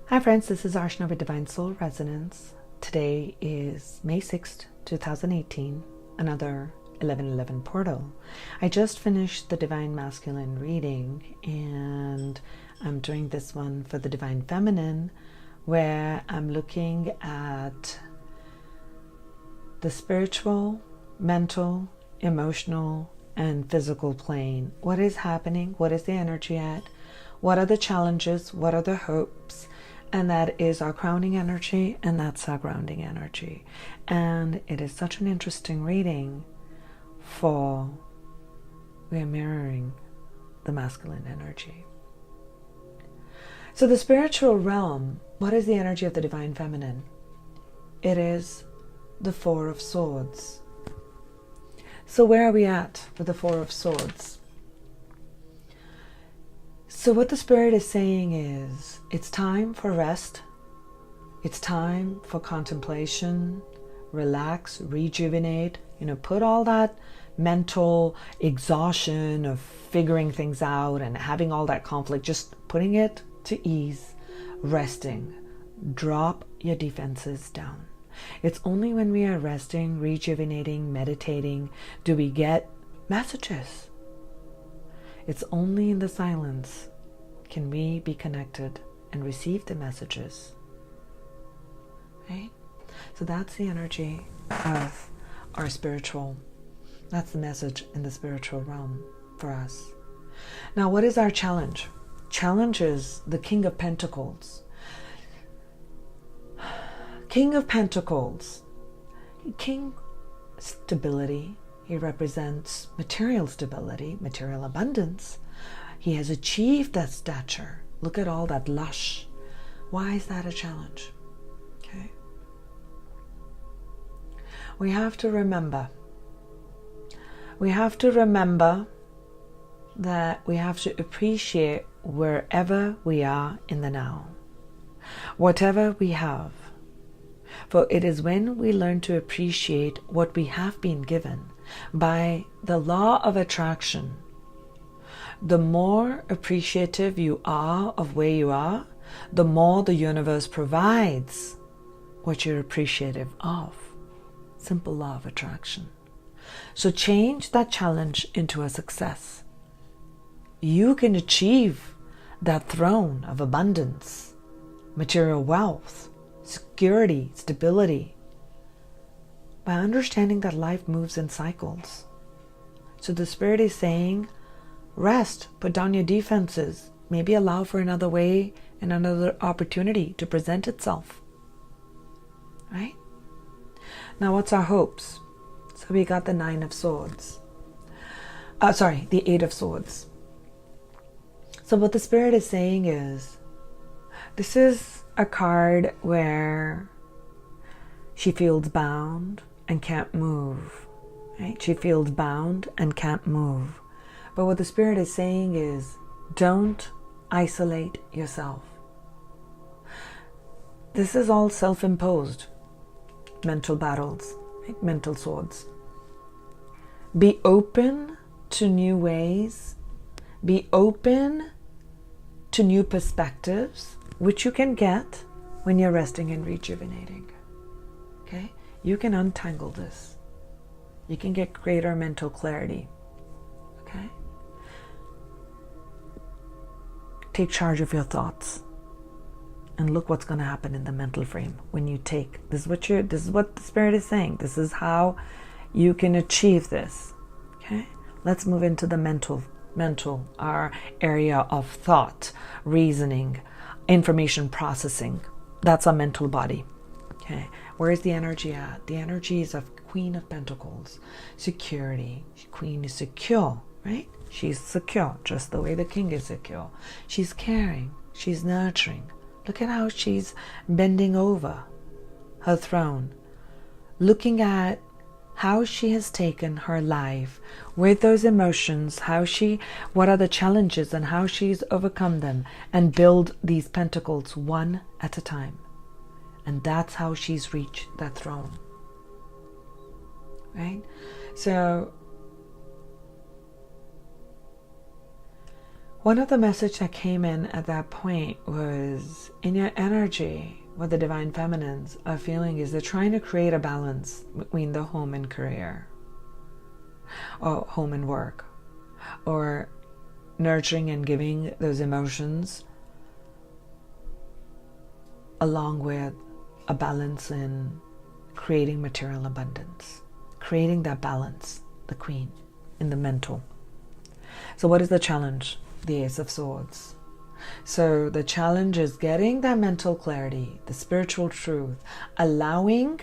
Hi friends, this is Archana with Divine Soul Resonance. Today is May 6th, 2018, another 1111 portal. I just finished the Divine Masculine reading and I'm doing this one for the Divine Feminine, where I'm looking at the spiritual, mental, emotional, and physical plane. What is happening? What is the energy at? What are the challenges? What are the hopes? And that is our crowning energy, and that's our grounding energy. And it is such an interesting reading, for we are mirroring the masculine energy. So the spiritual realm, what is the energy of the Divine Feminine? It is the Four of Swords. So where are we at with the Four of Swords? So what the Spirit is saying is, it's time for rest. It's time for contemplation, relax, rejuvenate, put all that mental exhaustion of figuring things out and having all that conflict, just putting it to ease, resting. Drop your defenses down. It's only when we are resting, rejuvenating, meditating, do we get messages. It's only in the silence can we be connected and receive the messages. Right? So that's the energy of our spiritual. That's the message in the spiritual realm for us. Now, what is our challenge? Challenge is the King of Pentacles. King of Pentacles. King stability. He represents material stability, material abundance. He has achieved that stature. Look at all that lush. Why is that a challenge? Okay. We have to remember that we have to appreciate wherever we are in the now. Whatever we have. For it is when we learn to appreciate what we have been given by the law of attraction. The more appreciative you are of where you are, the more the universe provides what you're appreciative of. Simple law of attraction. So change that challenge into a success. You can achieve that throne of abundance, material wealth, security, stability, by understanding that life moves in cycles. So the Spirit is saying, rest, put down your defenses, maybe allow for another way and another opportunity to present itself. Right? Now, what's our hopes? So we got the Nine of Swords. The Eight of Swords. So what the Spirit is saying is, this is a card where she feels bound and can't move. Right? She feels bound and can't move. But what the Spirit is saying is, don't isolate yourself. This is all self-imposed mental battles, right? Mental swords. Be open to new ways. Be open to new perspectives, which you can get when you're resting and rejuvenating. Okay? You can untangle this. You can get greater mental clarity. Okay? Take charge of your thoughts. And look what's going to happen in the mental frame when you take. This is what the Spirit is saying. This is how you can achieve this. Okay? Let's move into the mental, our area of thought, reasoning, information processing. That's our mental body. Okay? Where is the energy at? The energy is of Queen of Pentacles. Security. Queen is secure, right? She's secure, just the way the King is secure. She's caring. She's nurturing. Look at how she's bending over her throne, looking at how she has taken her life with those emotions, what are the challenges and how she's overcome them, and build these pentacles one at a time. And that's how she's reached that throne. Right? So One of the messages that came in at that point was, in your energy, what the divine feminines are feeling is they're trying to create a balance between the home and career, or home and work, or nurturing and giving those emotions, along with a balance in creating material abundance, creating that balance, the queen, in the mental. So what is the challenge? The Ace of Swords. So the challenge is getting that mental clarity, the spiritual truth, allowing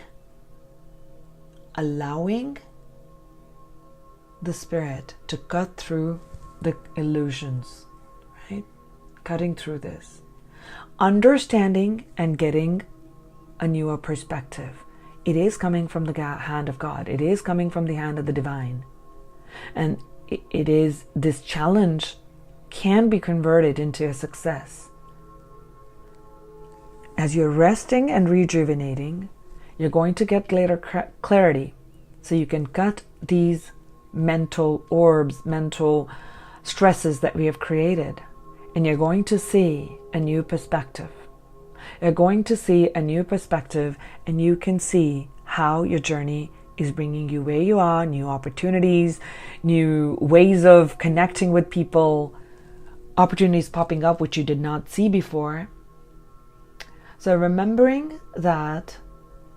the spirit to cut through the illusions, right? Cutting through this. Understanding and getting a newer perspective. It is coming from the hand of God. It is coming from the hand of the divine. And it is, this challenge can be converted into a success. As you're resting and rejuvenating, you're going to get greater clarity, so you can cut these mental orbs, mental stresses that we have created, and you're going to see a new perspective. You're going to see a new perspective, and you can see how your journey is bringing you where you are, new opportunities, new ways of connecting with people, opportunities popping up which you did not see before. So remembering that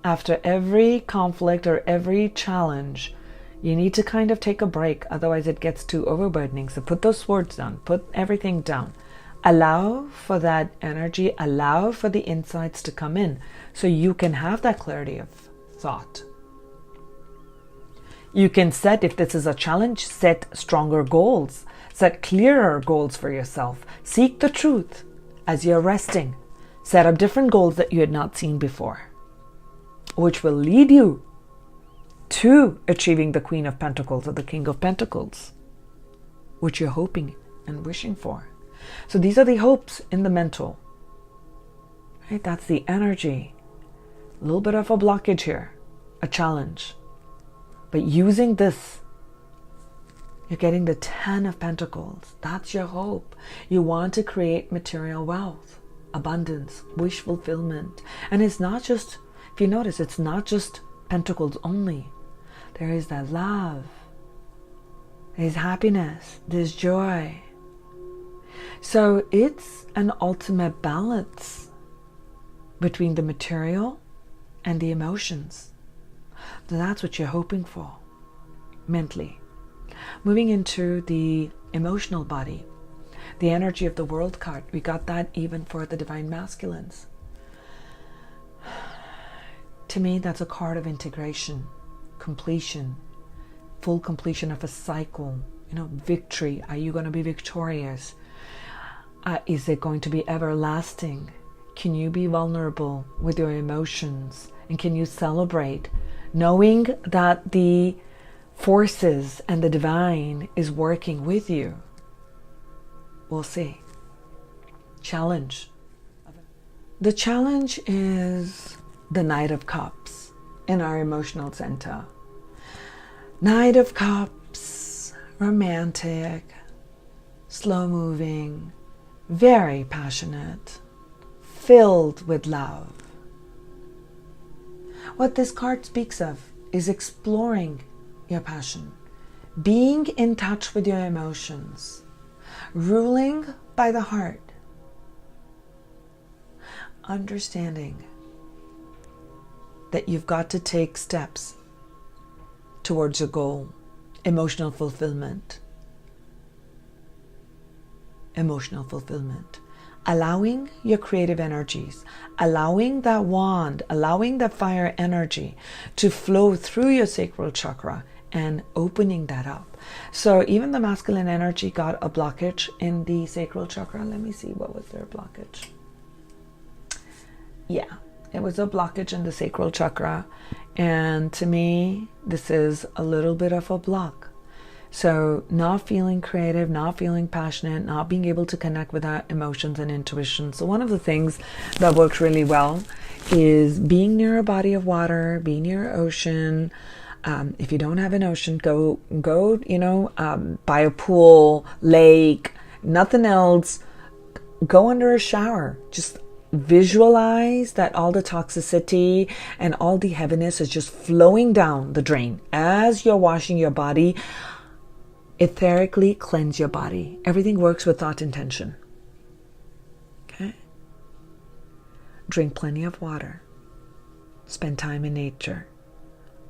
after every conflict or every challenge, you need to kind of take a break, otherwise it gets too overburdening. So put those swords down, put everything down. Allow for that energy, allow for the insights to come in, so you can have that clarity of thought. You can set, if this is a challenge, set stronger goals, set clearer goals for yourself. Seek the truth as you're resting. Set up different goals that you had not seen before, which will lead you to achieving the Queen of Pentacles or the King of Pentacles, which you're hoping and wishing for. So these are the hopes in the mental, right? That's the energy. A little bit of a blockage here, a challenge. But using this, you're getting the 10 of Pentacles. That's your hope. You want to create material wealth, abundance, wish fulfillment. And it's not just, if you notice, it's not just Pentacles only. There is that love, there's happiness, there's joy. So it's an ultimate balance between the material and the emotions. So that's what you're hoping for mentally. Moving into the emotional body, the energy of the World card, we got that even for the Divine Masculines. To me, that's a card of integration, completion, full completion of a cycle, victory. Are you going to be victorious? Is it going to be everlasting? Can you be vulnerable with your emotions? And can you celebrate, knowing that the forces and the divine is working with you? We'll see. Challenge. The challenge is the Knight of Cups in our emotional center. Knight of Cups, romantic, slow-moving, very passionate, filled with love. What this card speaks of is exploring your passion, being in touch with your emotions, ruling by the heart, understanding that you've got to take steps towards your goal, emotional fulfillment, allowing your creative energies, allowing that wand, allowing that fire energy to flow through your sacral chakra and opening that up. So even the masculine energy got a blockage in the sacral chakra. Let me see, what was their blockage? Yeah, it was a blockage in the sacral chakra. And to me, this is a little bit of a block. So not feeling creative, not feeling passionate, not being able to connect with our emotions and intuition. So one of the things that works really well is being near a body of water, being near an ocean. If you don't have an ocean, go by a pool, lake, Nothing else. Go under a shower. Just visualize that all the toxicity and all the heaviness is just flowing down the drain as you're washing your body. Etherically cleanse your body. Everything works with thought intention. Okay? Drink plenty of water. Spend time in nature.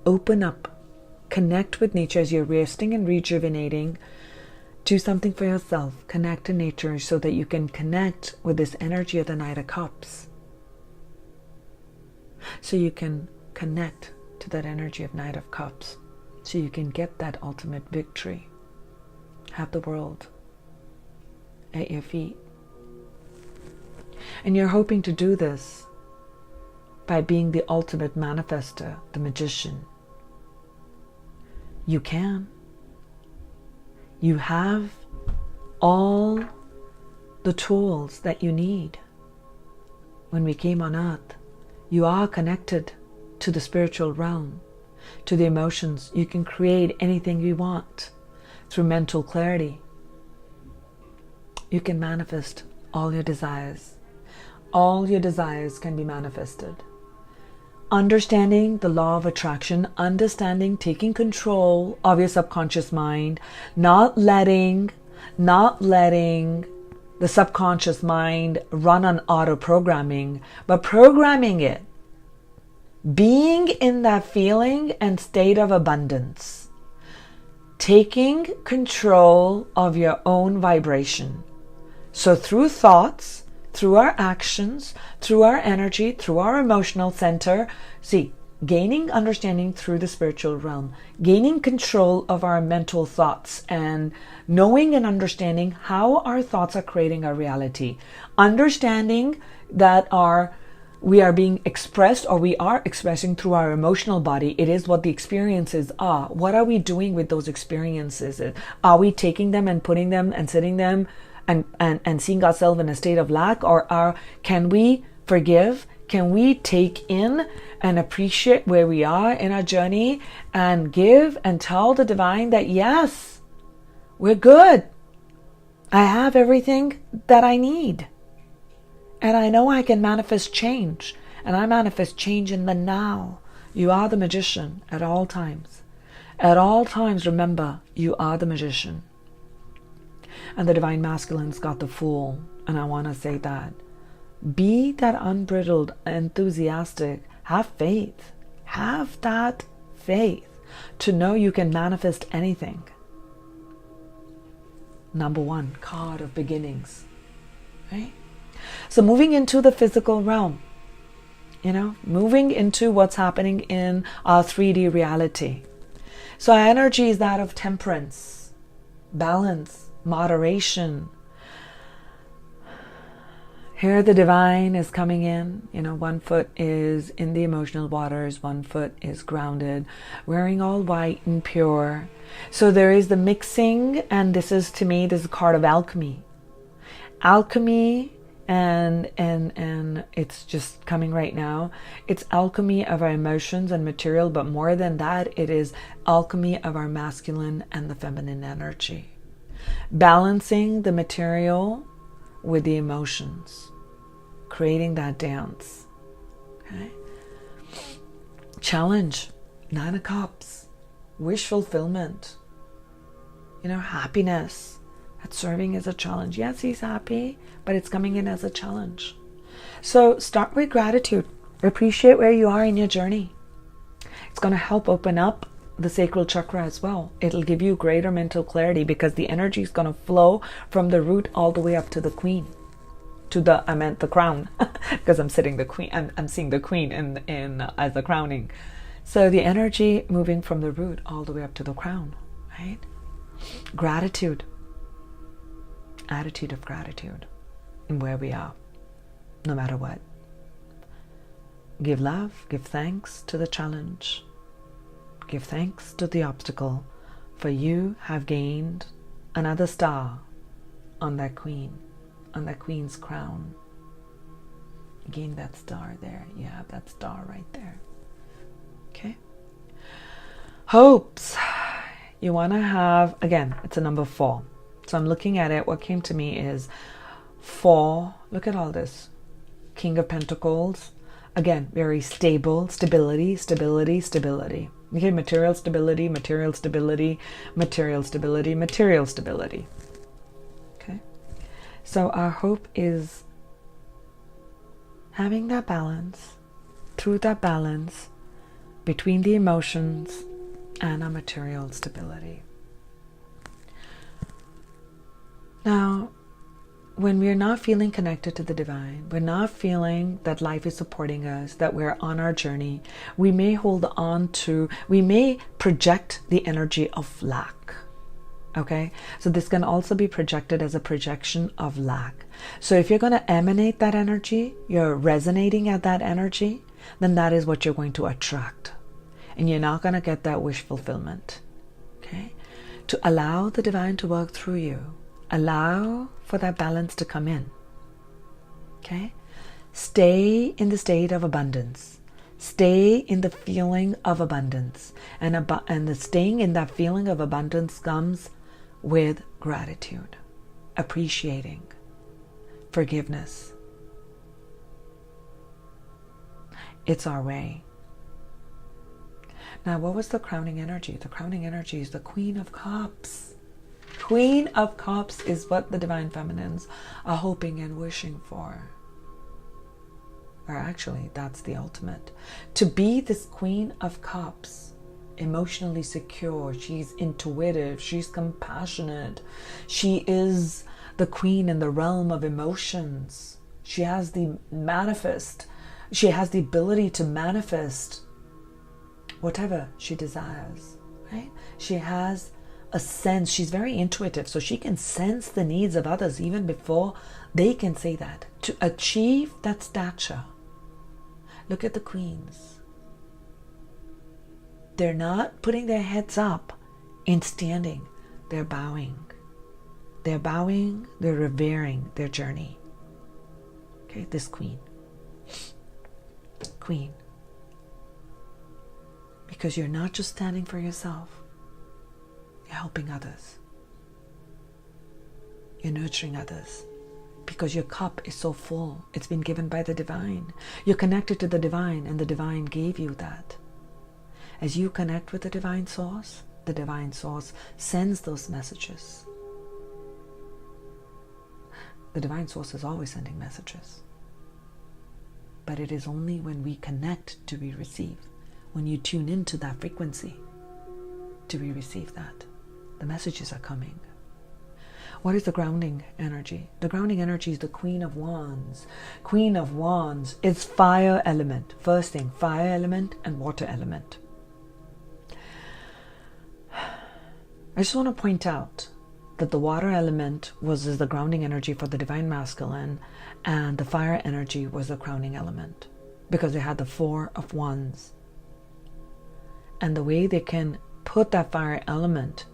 Open up. Connect with nature as you're resting and rejuvenating. Do something for yourself. Connect to nature so that you can connect with this energy of the Knight of Cups. So you can connect to that energy of Knight of Cups. So you can get that ultimate victory. Have the world at your feet. And you're hoping to do this by being the ultimate manifester, the magician. You can. You have all the tools that you need. When we came on earth, you are connected to the spiritual realm, to the emotions. You can create anything you want through mental clarity. You can manifest all your desires. All your desires can be manifested. Understanding the law of attraction, understanding, taking control of your subconscious mind, not letting the subconscious mind run on auto programming, but programming it. Being in that feeling and state of abundance. Taking control of your own vibration. So through thoughts, through our actions, through our energy, through our emotional center, gaining understanding through the spiritual realm, gaining control of our mental thoughts and knowing and understanding how our thoughts are creating our reality, understanding that we are being expressed or we are expressing through our emotional body. It is what the experiences are. What are we doing with those experiences? Are we taking them and putting them and sitting them and seeing ourselves in a state of lack, or can we forgive? Can we take in and appreciate where we are in our journey and give and tell the divine that yes, we're good. I have everything that I need. And I know I can manifest change. And I manifest change in the now. You are the magician at all times. At all times, remember, you are the magician. And the divine masculine's got the Fool. And I want to say that. Be that unbridled, enthusiastic. Have faith. Have that faith to know you can manifest anything. Number 1, card of beginnings. Right? So moving into the physical realm. Moving into what's happening in our 3D reality. So our energy is that of temperance, balance, moderation. Here the divine is coming in. 1 foot is in the emotional waters, 1 foot is grounded, wearing all white and pure. So there is the mixing, and this is, to me, this is a card of alchemy. Alchemy, and it's just coming right now. It's alchemy of our emotions and material, but more than that, it is alchemy of our masculine and the feminine energy. Balancing the material with the emotions, creating that dance. Okay. Challenge, 9 of Cups, wish fulfillment, happiness. That's serving as a challenge. Yes, he's happy, but it's coming in as a challenge. So start with gratitude. Appreciate where you are in your journey. It's going to help open up the sacral chakra as well. It'll give you greater mental clarity because the energy is going to flow from the root all the way up to the queen. The crown, because I'm sitting the queen. I'm seeing the queen in as the crowning. So the energy moving from the root all the way up to the crown, right? Gratitude, attitude of gratitude, in where we are, no matter what. Give love, give thanks to the challenge. Give thanks to the obstacle, for you have gained another star on that queen, on that queen's crown. You gain that star there. You have that star right there. Okay. Hopes. You want to have, again, it's a number 4. So I'm looking at it. What came to me is 4. Look at all this. King of Pentacles. Again, very stable. Stability, stability, stability. Okay, material stability, material stability, material stability, material stability. Okay. So our hope is having that balance, through that balance between the emotions and our material stability. Now, when we're not feeling connected to the divine, we're not feeling that life is supporting us, that we're on our journey, we may hold on to, we may project the energy of lack. Okay, so this can also be projected as a projection of lack. So if you're going to emanate that energy, you're resonating at that energy, then that is what you're going to attract. And you're not going to get that wish fulfillment. Okay, to allow the divine to work through you, allow for that balance to come in. Okay, stay in the state of abundance. Stay in the feeling of abundance. And the staying in that feeling of abundance comes with gratitude, appreciating, forgiveness. It's our way. Now, what was the crowning energy? The crowning energy is the Queen of Cups. Queen of Cups is what the Divine Feminines are hoping and wishing for. Or actually, that's the ultimate. To be this Queen of Cups, emotionally secure, she's intuitive, she's compassionate, she is the queen in the realm of emotions. She has the ability to manifest whatever she desires, right? She has a sense, she's very intuitive, so she can sense the needs of others even before they can say that. To achieve that stature, look at the queens. They're not putting their heads up and standing. They're bowing. They're bowing, they're revering their journey. Okay, this queen. Queen. Because you're not just standing for yourself. You're helping others. You're nurturing others. Because your cup is so full. It's been given by the divine. You're connected to the divine, and the divine gave you that. As you connect with the divine source sends those messages. The divine source is always sending messages. But it is only when we connect do we receive. When you tune into that frequency, do we receive that. The messages are coming. What is the grounding energy? The grounding energy is the Queen of Wands. Queen of Wands is fire element. First thing, fire element and water element. I just want to point out that the water element was the grounding energy for the divine masculine, and the fire energy was the grounding element, because they had the 4 of Wands. And the way they can put that fire element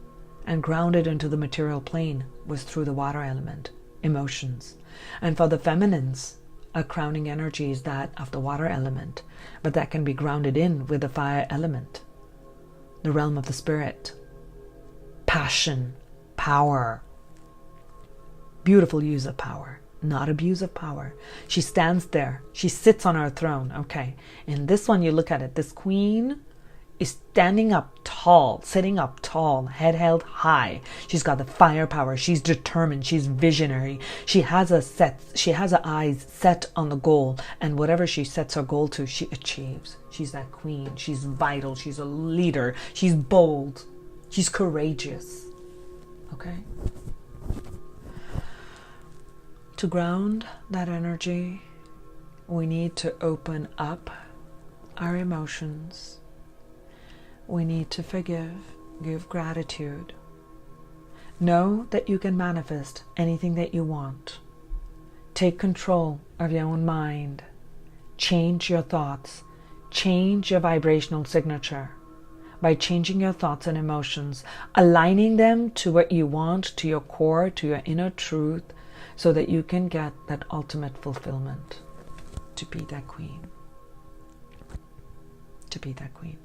and ground it into the material plane was through the water element, emotions. And for the feminines, a grounding energy is that of the water element, but that can be grounded in with the fire element, the realm of the spirit, passion, power. Beautiful use of power, not abuse of power. She stands there. She sits on her throne. Okay. In this one, you look at it. This queen is standing up tall, sitting up tall, head held high. She's got the firepower. She's determined. She's visionary. She has her eyes set on the goal, and whatever she sets her goal to, she achieves. She's that queen. She's vital. She's a leader. She's bold. She's courageous. Okay? To ground that energy, we need to open up our emotions. We need to forgive, give gratitude. Know that you can manifest anything that you want. Take control of your own mind. Change your thoughts. Change your vibrational signature. By changing your thoughts and emotions, aligning them to what you want, to your core, to your inner truth, so that you can get that ultimate fulfillment, to be that queen. To be that queen.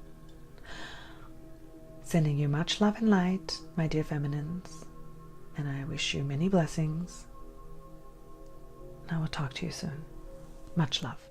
Sending you much love and light, my dear feminines, and I wish you many blessings. And I will talk to you soon. Much love.